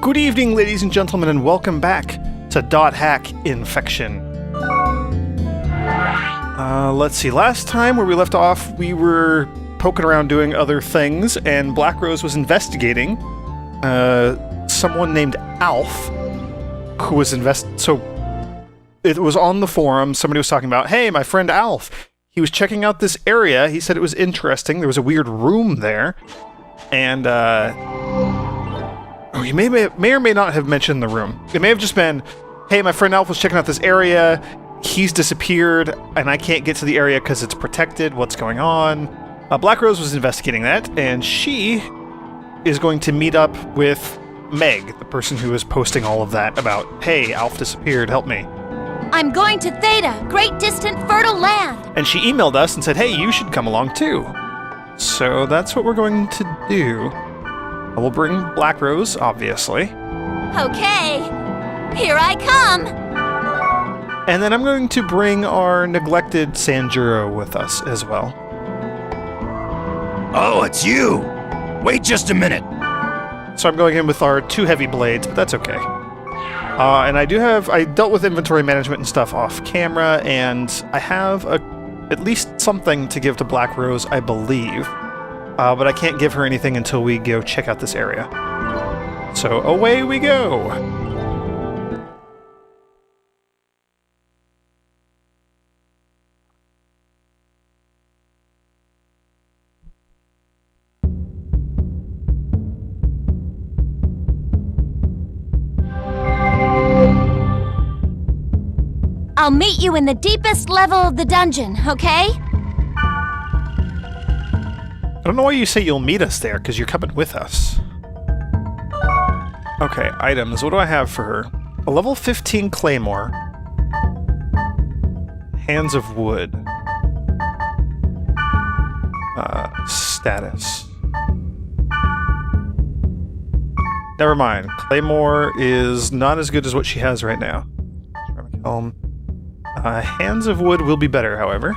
Good evening, ladies and gentlemen, and welcome back to .hack Infection. Let's see, last time where we left off, we were poking around doing other things, and Black Rose was investigating someone named Alf, who was so it was on the forum, somebody was talking about, hey, my friend Alf, he was checking out this area, he said it was interesting, there was a weird room there, and he may or may not have mentioned the room. It may have just been, hey, my friend Alf was checking out this area, he's disappeared, and I can't get to the area because it's protected, what's going on? Black Rose was investigating that, and she is going to meet up with Meg, the person who was posting all of that about, hey, Alf disappeared, help me. I'm going to Theta, great distant fertile land. And she emailed us and said, hey, you should come along too. So that's what we're going to do. We'll bring Black Rose, obviously. Okay, here I come. And then I'm going to bring our neglected Sanjuro with us as well. Oh, it's you! Wait just a minute. So I'm going in with our two heavy blades, but that's okay. And I dealt with inventory management and stuff off camera, and I have at least something to give to Black Rose, I believe. But I can't give her anything until we go check out this area. So away we go! I'll meet you in the deepest level of the dungeon, okay? I don't know why you say you'll meet us there, because you're coming with us. Okay, items. What do I have for her? A level 15 claymore. Hands of wood. Status. Never mind. Claymore is not as good as what she has right now. Hands of wood will be better, however.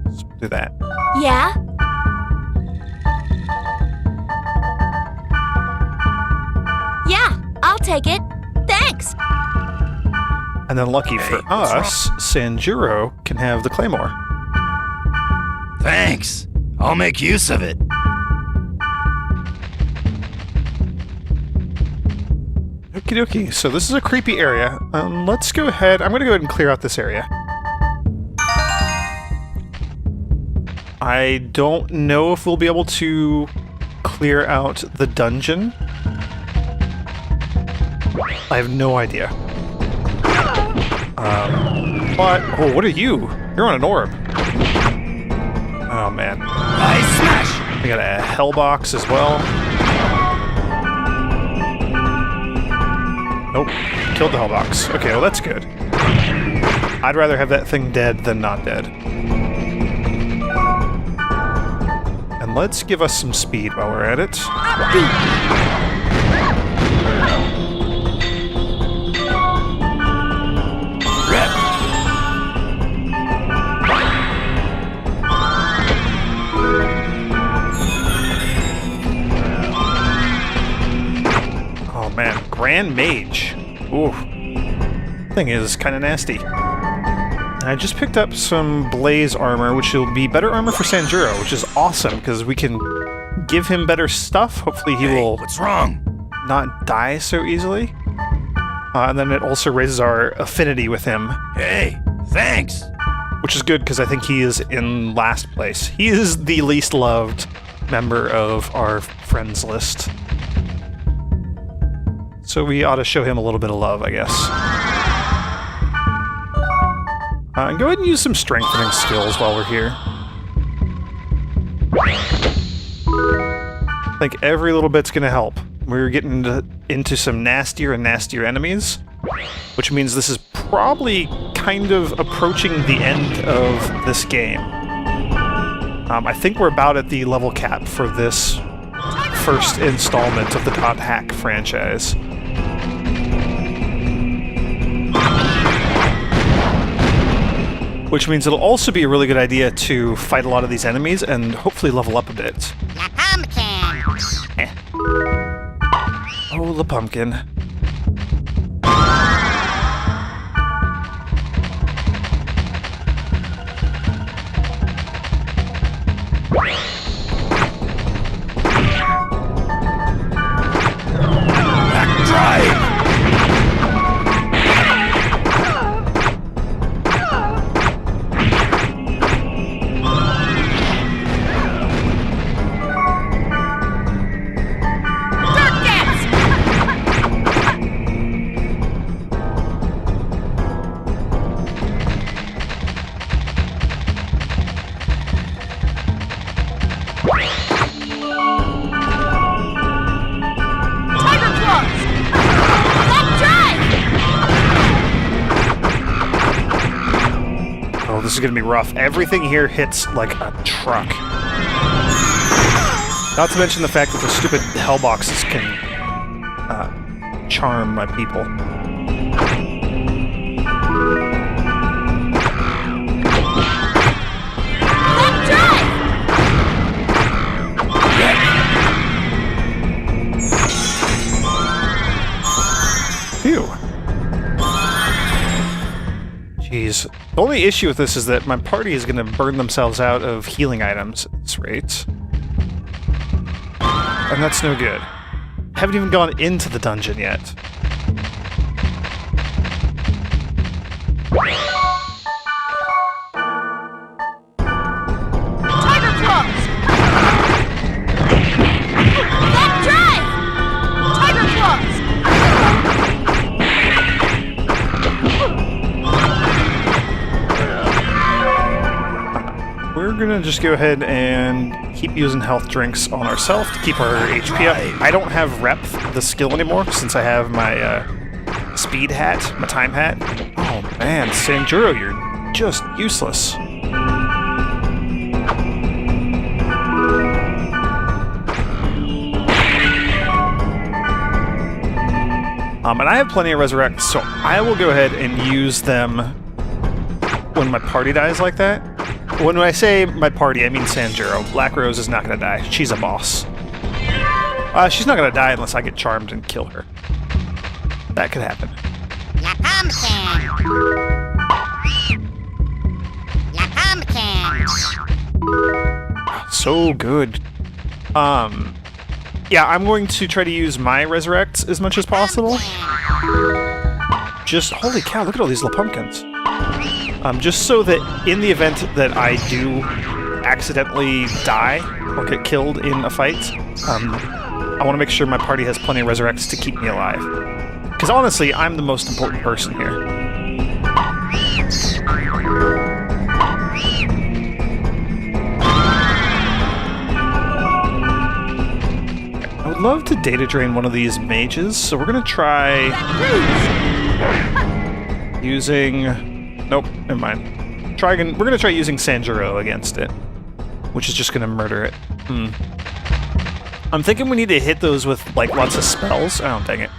Let's do that. Yeah? Yeah, I'll take it. Thanks. And then lucky for us, Sanjuro can have the claymore. Thanks. I'll make use of it. Okie dokie, so this is a creepy area. Let's go ahead. I'm going to go ahead and clear out this area. I don't know if we'll be able to clear out the dungeon. I have no idea. Oh, what are you? You're on an orb. Oh, man. Nice smash! We got a hell box as well. Nope. Killed the hellbox. Okay, well that's good. I'd rather have that thing dead than not dead. And let's give us some speed while we're at it. Man, Grand Mage. Ooh. Thing is kind of nasty. I just picked up some Blaze armor, which will be better armor for Sanjuro, which is awesome, because we can give him better stuff. Hopefully he will what's wrong? Not die so easily. And then it also raises our affinity with him. Hey, thanks! Which is good, because I think he is in last place. He is the least loved member of our friends list. So we ought to show him a little bit of love, I guess. And go ahead and use some strengthening skills while we're here. I think every little bit's gonna help. We're getting into some nastier and nastier enemies, which means this is probably kind of approaching the end of this game. I think we're about at the level cap for this first installment of the .hack franchise. Which means it'll also be a really good idea to fight a lot of these enemies and hopefully level up a bit. Pumpkin. Oh, La Pumpkin. This is gonna be rough. Everything here hits like a truck. Not to mention the fact that the stupid hellboxes can charm my people. Phew. Jeez. The only issue with this is that my party is going to burn themselves out of healing items at this rate. And that's no good. Haven't even gone into the dungeon yet. Tiger claws! Left drive! Tiger claws! We're gonna just go ahead and keep using health drinks on ourselves to keep our HP up. I don't have rep the skill anymore since I have my speed hat, my time hat. Oh man, Sanjuro, you're just useless. And I have plenty of resurrects, so I will go ahead and use them when my party dies like that. When I say my party, I mean Sanjuro. Black Rose is not going to die. She's a boss. She's not going to die unless I get charmed and kill her. That could happen. La Pumpkin! La Pumpkin! So good. Yeah, I'm going to try to use my resurrects as much as possible. Just, holy cow, look at all these little pumpkins. Just so that in the event that I do accidentally die or get killed in a fight, I want to make sure my party has plenty of resurrects to keep me alive. Because honestly, I'm the most important person here. I would love to data drain one of these mages, so we're going to try using... Nope, never mind. We're gonna try using Sanjuro against it, which is just gonna murder it. I'm thinking we need to hit those with like lots of spells. Oh, dang it.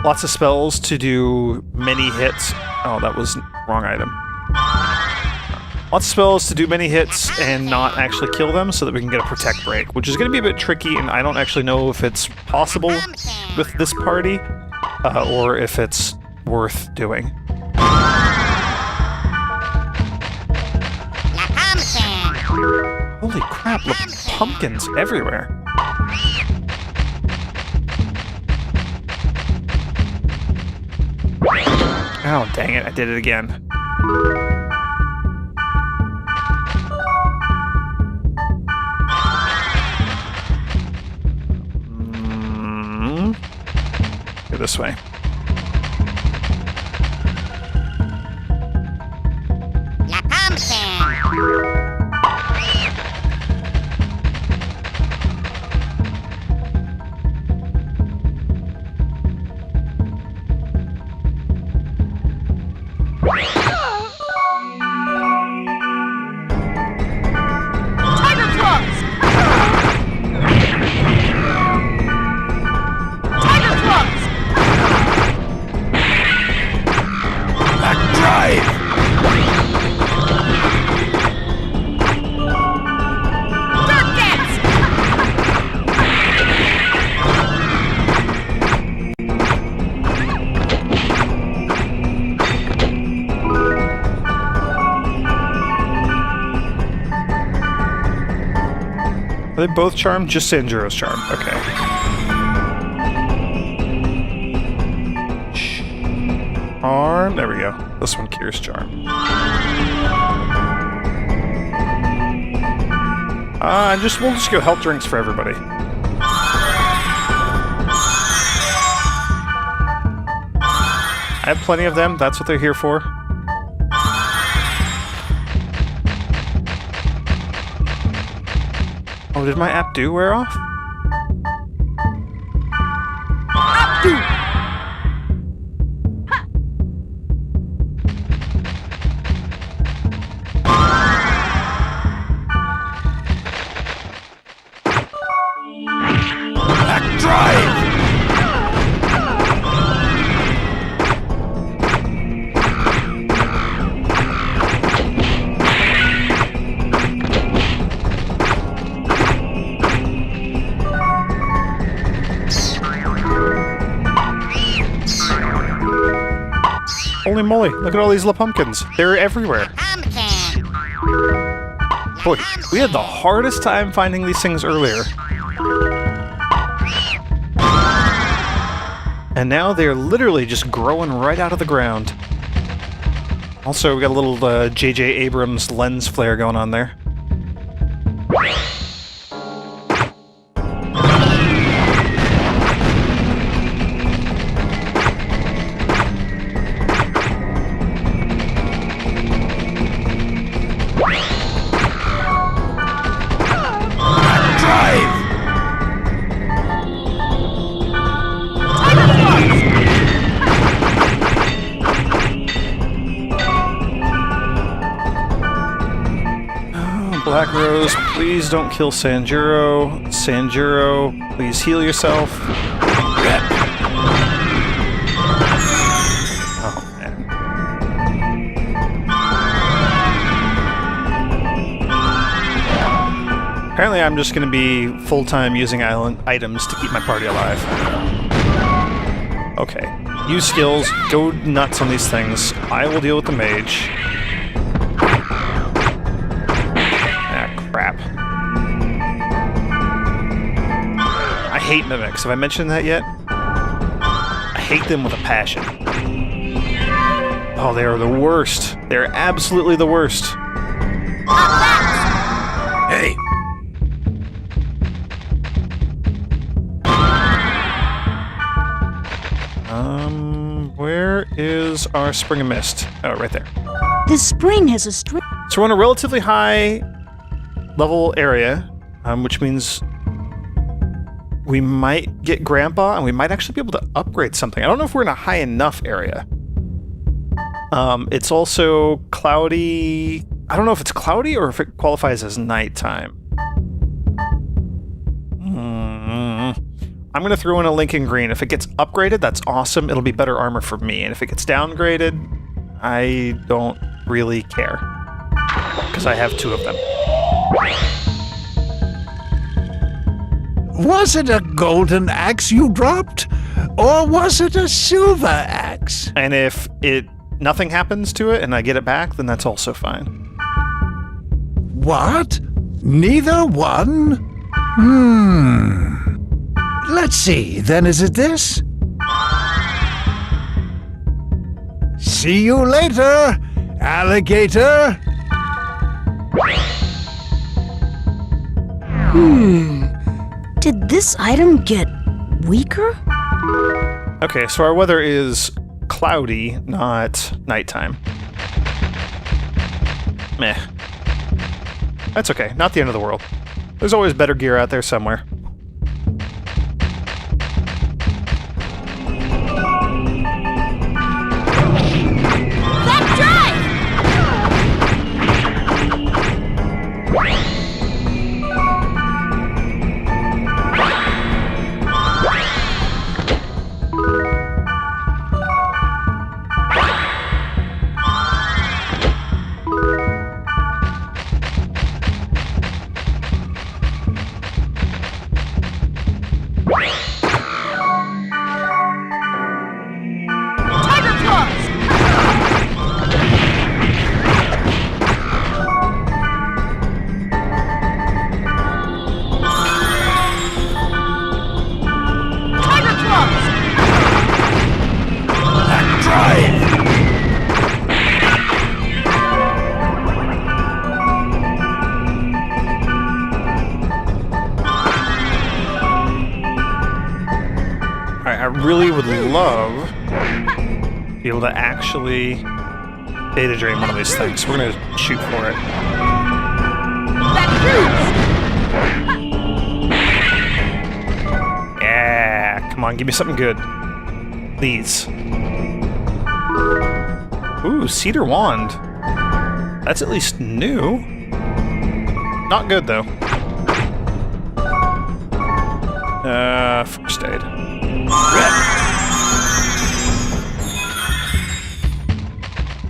Lots of spells to do many hits. Oh, that was wrong item. Lots of spells to do many hits and not actually kill them so that we can get a protect break, which is going to be a bit tricky, and I don't actually know if it's possible with this party or if it's worth doing. La Pumpkin! Holy crap, look, pumpkins everywhere. Oh, dang it, I did it again. Go this way. La Pumpkin! Tiger claws! Tiger claws! Are they both charmed? Just Sanjuro's charmed. Okay. Charm. There we go. This one, Kier's charm. We'll just go health drinks for everybody. I have plenty of them. That's what they're here for. Oh, did my app do wear off? Holy moly, look at all these little pumpkins. They're everywhere. Pumpkin. Boy, we had the hardest time finding these things earlier. And now they're literally just growing right out of the ground. Also, we got a little J.J. Abrams lens flare going on there. Black Rose, please don't kill Sanjuro. Sanjuro, please heal yourself. Oh, man. Apparently I'm just going to be full-time using island items to keep my party alive. Okay. Use skills, go nuts on these things. I will deal with the mage. Crap. I hate mimics. Have I mentioned that yet? I hate them with a passion. Oh, they are the worst. They're absolutely the worst. Hey! Where is our Spring of Mist? Oh, right there. This spring has a string. So we're in a relatively high level area, which means we might get Grandpa, and we might actually be able to upgrade something. I don't know if we're in a high enough area. It's also cloudy. I don't know if it's cloudy or if it qualifies as nighttime. I'm going to throw in a Lincoln Green. If it gets upgraded, that's awesome. It'll be better armor for me. And if it gets downgraded, I don't really care, because I have 2 of them. Was it a golden axe you dropped? Or was it a silver axe? And if nothing happens to it and I get it back, then that's also fine. What? Neither one? Let's see, then is it this? See you later, alligator! Did this item get weaker? Okay, so our weather is cloudy, not nighttime. Meh. That's okay, not the end of the world. There's always better gear out there somewhere. really would love to be able to actually data drain one of these things. So we're gonna shoot for it. Yeah, come on, give me something good. Please. Ooh, Cedar Wand. That's at least new. Not good, though. First aid.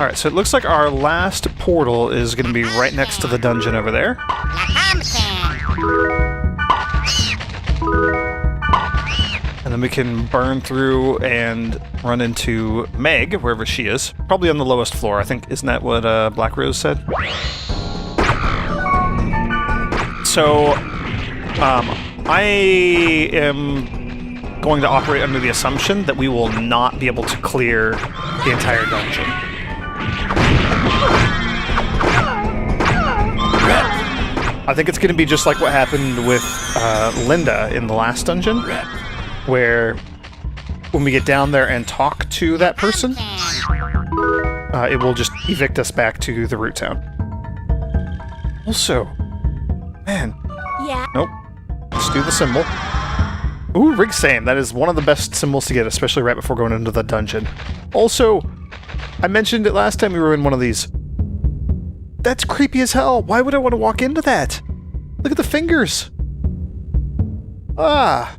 Alright, so it looks like our last portal is going to be right next to the dungeon over there. La Pumpkin. And then we can burn through and run into Meg, wherever she is. Probably on the lowest floor, I think. Isn't that what Black Rose said? So, I am going to operate under the assumption that we will not be able to clear the entire dungeon. I think it's going to be just like what happened with Linda in the last dungeon, where when we get down there and talk to that person, it will just evict us back to the root town. Also, man, Yeah. nope. Let's do the symbol. Ooh, Rig Same. That is one of the best symbols to get, especially right before going into the dungeon. Also, I mentioned it last time we were in one of these. That's creepy as hell. Why would I want to walk into that? Look at the fingers. Ah.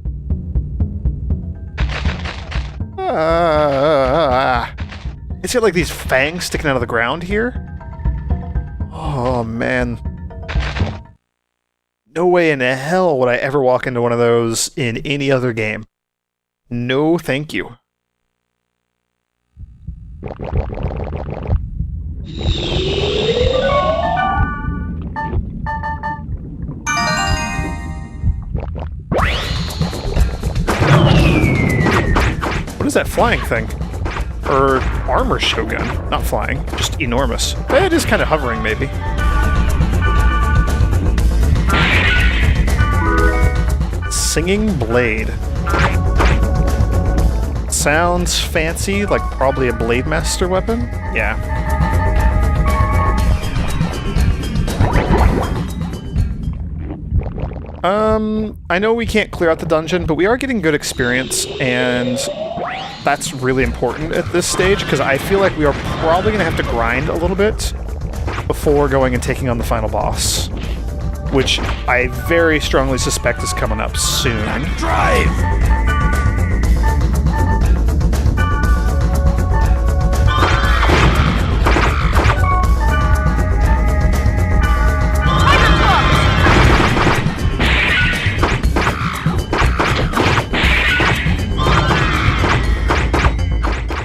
It's got like these fangs sticking out of the ground here. Oh, man. No way in hell would I ever walk into one of those in any other game. No, thank you. What is that flying thing? Or armor shogun? Not flying, just enormous. It is kind of hovering, maybe. Singing Blade. Sounds fancy, like probably a Blade Master weapon? Yeah. I know we can't clear out the dungeon, but we are getting good experience, and that's really important at this stage, because I feel like we are probably going to have to grind a little bit before going and taking on the final boss, which I very strongly suspect is coming up soon. Drive!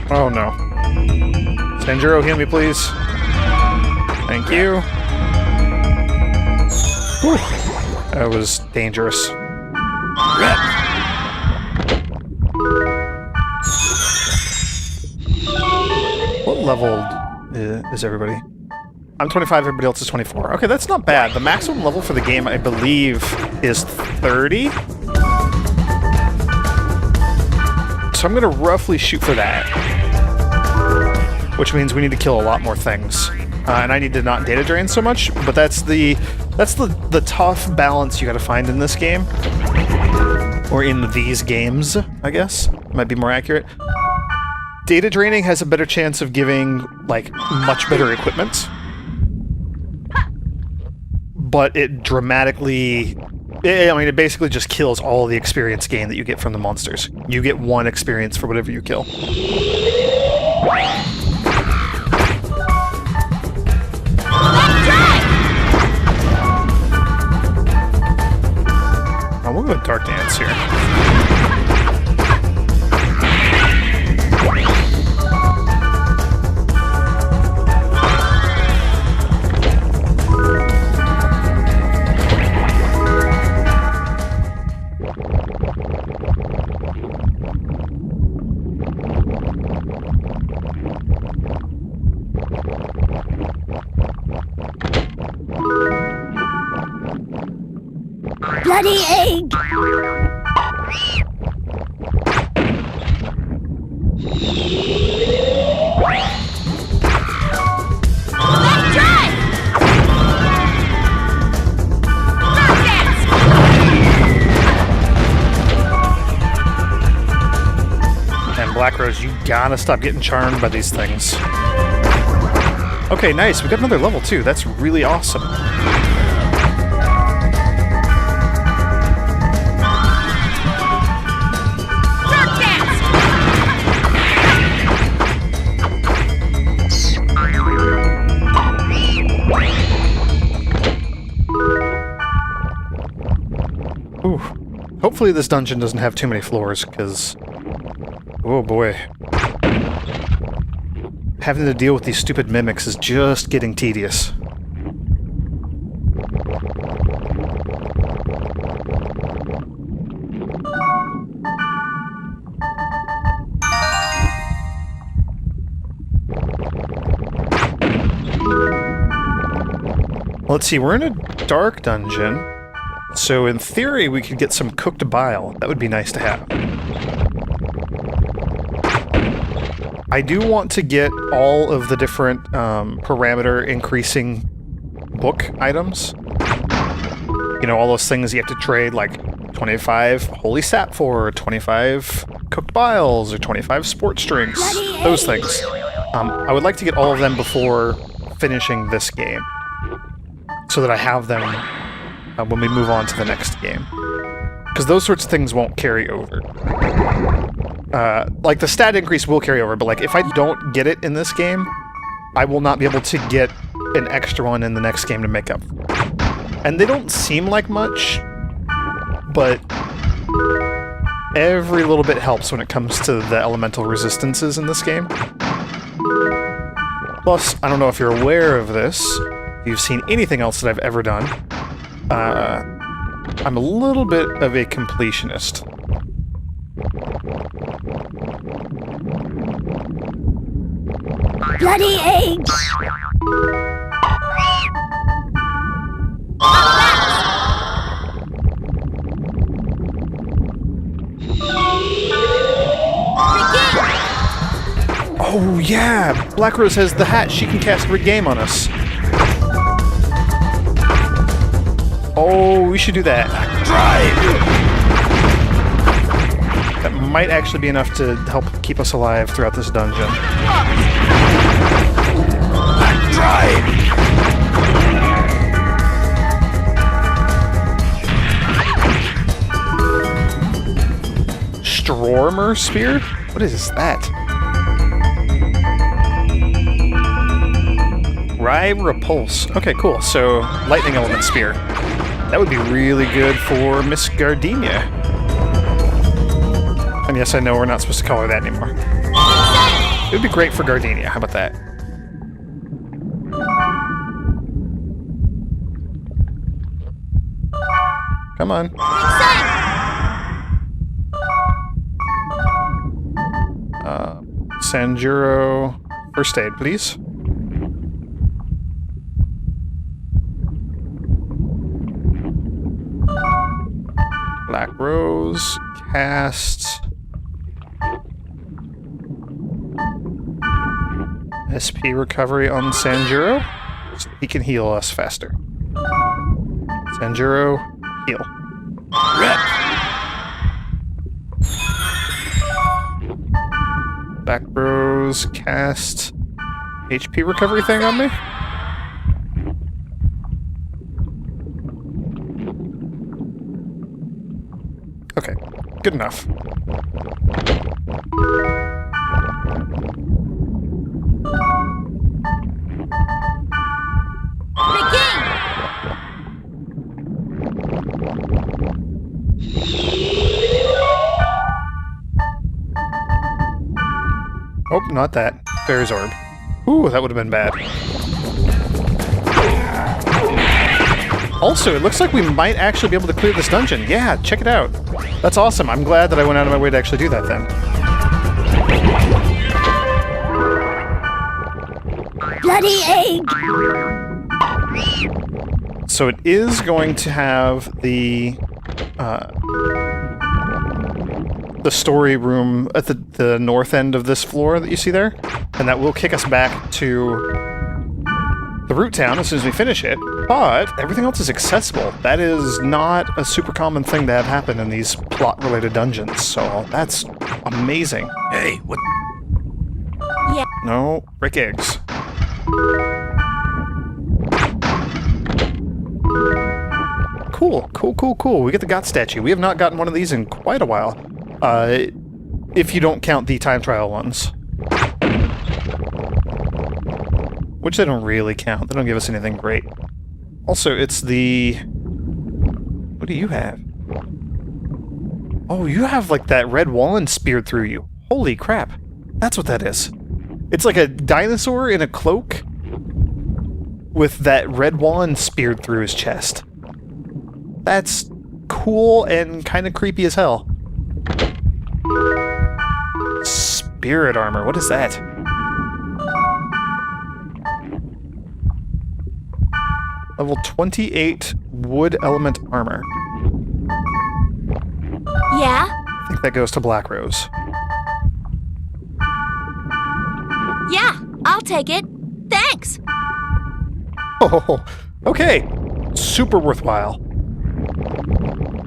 Oh no. Sanjuro, heal me, please. Thank you. Whew. That was dangerous. What level is everybody? I'm 25, everybody else is 24. Okay, that's not bad. The maximum level for the game, I believe, is 30. So I'm going to roughly shoot for that. Which means we need to kill a lot more things. And I need to not data drain so much, but that's the tough balance you gotta find in this game. Or in these games, I guess. Might be more accurate. Data draining has a better chance of giving, like, much better equipment. But it dramatically... I mean, it basically just kills all the experience gain that you get from the monsters. You get 1 experience for whatever you kill. Oh, we'll go with Dark Dance here. Bloody egg! Black Rose, you gotta stop getting charmed by these things. Okay, nice. We got another level too. That's really awesome. Ooh. Hopefully this dungeon doesn't have too many floors, because... oh boy. Having to deal with these stupid mimics is just getting tedious. Let's see, we're in a dark dungeon, so in theory we could get some cooked bile. That would be nice to have. I do want to get all of the different parameter increasing book items. You know, all those things you have to trade, like 25 holy sap for, 25 cooked biles, or 25 sports drinks, those things. I would like to get all of them before finishing this game, so that I have them when we move on to the next game. Because those sorts of things won't carry over. Like, the stat increase will carry over, but, like, if I don't get it in this game, I will not be able to get an extra one in the next game to make up. And they don't seem like much, but every little bit helps when it comes to the elemental resistances in this game. Plus, I don't know if you're aware of this, if you've seen anything else that I've ever done, I'm a little bit of a completionist. Bloody eggs! Oh yeah! Black Rose has the hat. She can cast Regame on us. Oh, we should do that. Drive! That might actually be enough to help keep us alive throughout this dungeon. Drive! Strormer Spear? What is that? Rye Repulse. Okay, cool. So, Lightning Element Spear. That would be really good for Miss Gardenia. And yes, I know we're not supposed to call her that anymore. It would be great for Gardenia. How about that? Come on. Sanjuro, first aid, please. Black Rose, cast. SP recovery on Sanjuro, so he can heal us faster. Sanjuro, heal. Rep! Black Rose, cast HP recovery thing on me. Okay, good enough. Oh, not that. Fairy's Orb. Ooh, that would have been bad. Also, it looks like we might actually be able to clear this dungeon. Yeah, check it out. That's awesome. I'm glad that I went out of my way to actually do that then. Bloody egg! So it is going to have the story room at the north end of this floor that you see there, and that will kick us back to the root town as soon as we finish it. But everything else is accessible. That is not a super common thing to have happen in these plot-related dungeons, so that's amazing. Hey, what? No, break eggs. Cool, cool, cool, cool. We get the God statue. We have not gotten one of these in quite a while. If you don't count the time trial ones. Which they don't really count. They don't give us anything great. Also, it's the... What do you have? Oh, you have, like, that red wallen speared through you. Holy crap. That's what that is. It's like a dinosaur in a cloak with that red wallen speared through his chest. That's cool and kind of creepy as hell. Spirit armor, what is that? Level 28 wood element armor. Yeah? I think that goes to Black Rose. Yeah, I'll take it. Thanks. Oh, okay. Super worthwhile.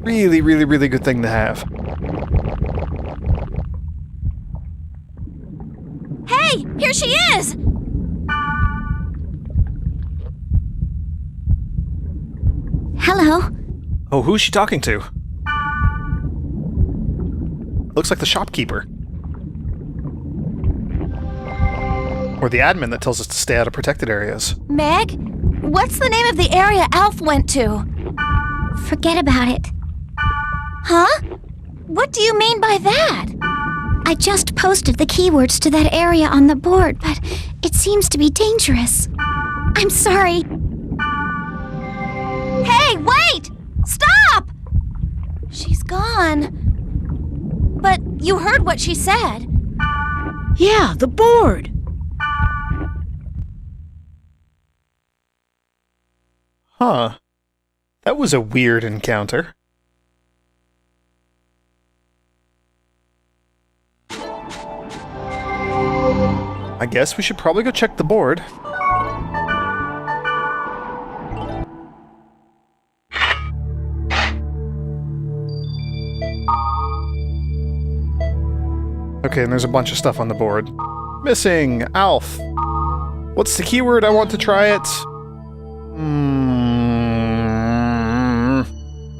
Really, really, really good thing to have. Hey, here she is! Hello. Oh, who's she talking to? Looks like the shopkeeper. Or the admin that tells us to stay out of protected areas. Meg? What's the name of the area Alf went to? Forget about it. Huh? What do you mean by that? I just posted the keywords to that area on the board, but it seems to be dangerous. I'm sorry. Hey, wait! Stop! She's gone. But you heard what she said. Yeah, the board. Huh. That was a weird encounter. I guess we should probably go check the board. Okay, and there's a bunch of stuff on the board. Missing! Alf! What's the keyword? I want to try it.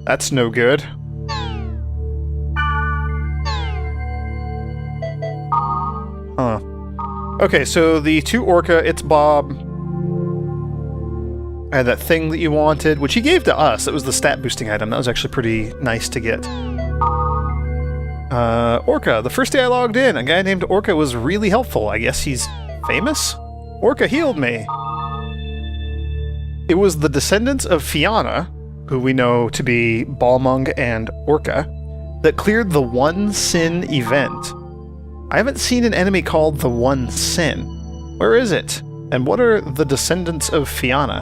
That's no good. Huh. Okay, so the two Orca, it's Bob. And that thing that you wanted, which he gave to us, that was the stat boosting item. That was actually pretty nice to get. Orca, the first day I logged in, a guy named Orca was really helpful. I guess he's famous? Orca healed me. It was the descendants of Fianna, who we know to be Balmung and Orca, that cleared the One Sin event. I haven't seen an enemy called the One Sin. Where is it? And what are the descendants of Fianna?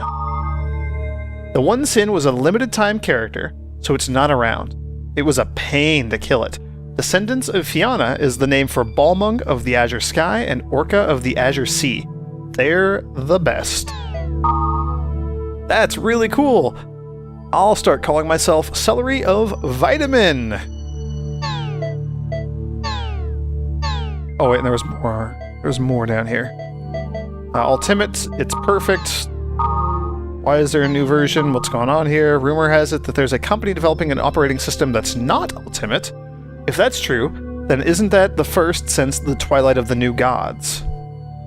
The One Sin was a limited time character, so it's not around. It was a pain to kill it. Descendants of Fianna is the name for Balmung of the Azure Sky and Orca of the Azure Sea. They're the best. That's really cool! I'll start calling myself Celery of Vitamin! Oh wait, and there was more. There's more down here. Ultimate, it's perfect. Why is there a new version? What's going on here? Rumor has it that there's a company developing an operating system that's not Ultimate. If that's true, then isn't that the first since the Twilight of the New Gods?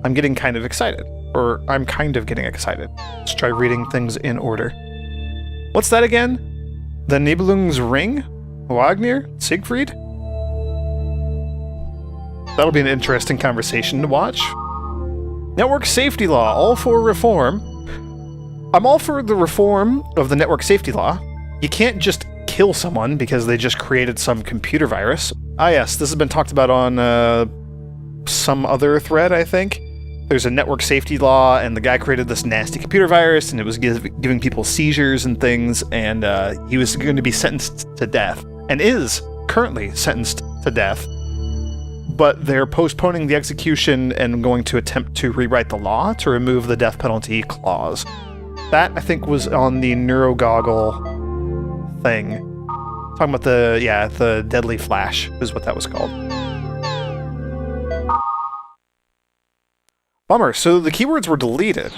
I'm getting kind of excited. Or I'm kind of getting excited. Let's try reading things in order. What's that again? The Nibelung's Ring? Wagnir? Siegfried? That'll be an interesting conversation to watch. Network safety law, all for reform. I'm all for the reform of the network safety law. You can't just kill someone because they just created some computer virus. Ah yes, this has been talked about on some other thread, I think. There's a network safety law, and the guy created this nasty computer virus, and it was giving people seizures and things, and he was going to be sentenced to death, and is currently sentenced to death. But they're postponing the execution and going to attempt to rewrite the law to remove the death penalty clause. That, I think, was on the neurogoggle thing. Talking about the deadly flash is what that was called. Bummer, so the keywords were deleted.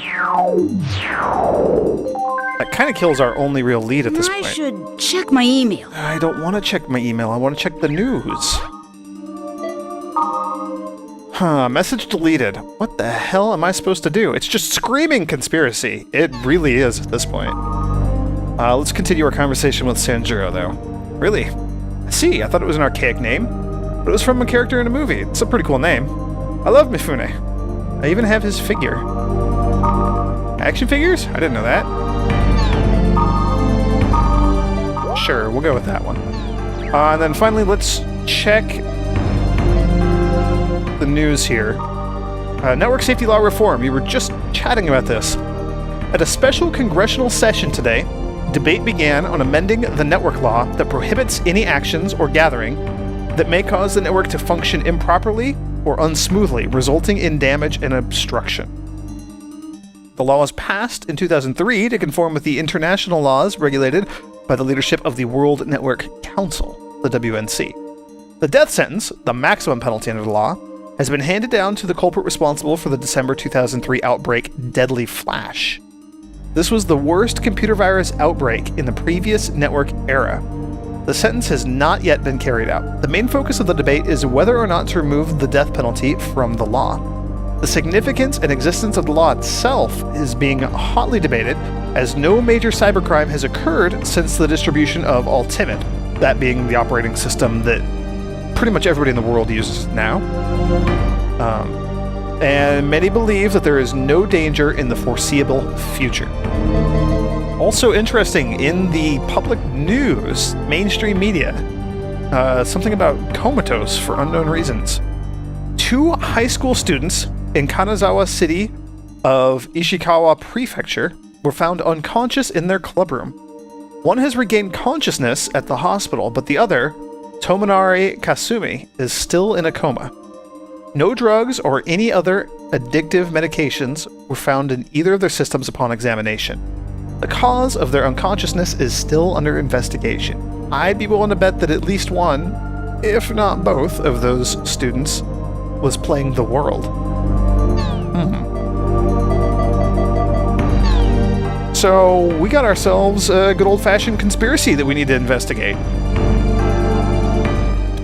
That kind of kills our only real lead at this I point. should check my email. I don't want to check my email, I want to check the news. Message deleted. What the hell am I supposed to do? It's just screaming conspiracy. It really is at this point. Let's continue our conversation with Sanjuro, though. Really? I see, I thought it was an archaic name, but it was from a character in a movie. It's a pretty cool name. I love Mifune. I even have his figure. Action figures? I didn't know that. Sure, we'll go with that one. And then finally, let's check the news here. Network safety law reform. We were just chatting about this. At a special congressional session today, debate began on amending the network law that prohibits any actions or gathering that may cause the network to function improperly or unsmoothly, resulting in damage and obstruction. The law was passed in 2003 to conform with the international laws regulated by the leadership of the World Network Council, the WNC. The death sentence, the maximum penalty under the law, has been handed down to the culprit responsible for the December 2003 outbreak, Deadly Flash. This was the worst computer virus outbreak in the previous network era. The sentence has not yet been carried out. The main focus of the debate is whether or not to remove the death penalty from the law. The significance and existence of the law itself is being hotly debated, as no major cybercrime has occurred since the distribution of Ultimate, that being the operating system that pretty much everybody in the world uses now. And many believe that there is no danger in the foreseeable future. Also interesting, in the public news, mainstream media, something about comatose for unknown reasons. 2 high school students in Kanazawa City of Ishikawa Prefecture were found unconscious in their clubroom. One has regained consciousness at the hospital, but the other, Tomonari Kasumi, is still in a coma. No drugs or any other addictive medications were found in either of their systems upon examination. The cause of their unconsciousness is still under investigation. I'd be willing to bet that at least one, if not both, of those students was playing the world. So we got ourselves a good old-fashioned conspiracy that we need to investigate.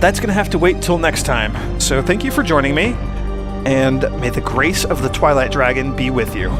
That's going to have to wait till next time. So thank you for joining me, and may the grace of the Twilight Dragon be with you.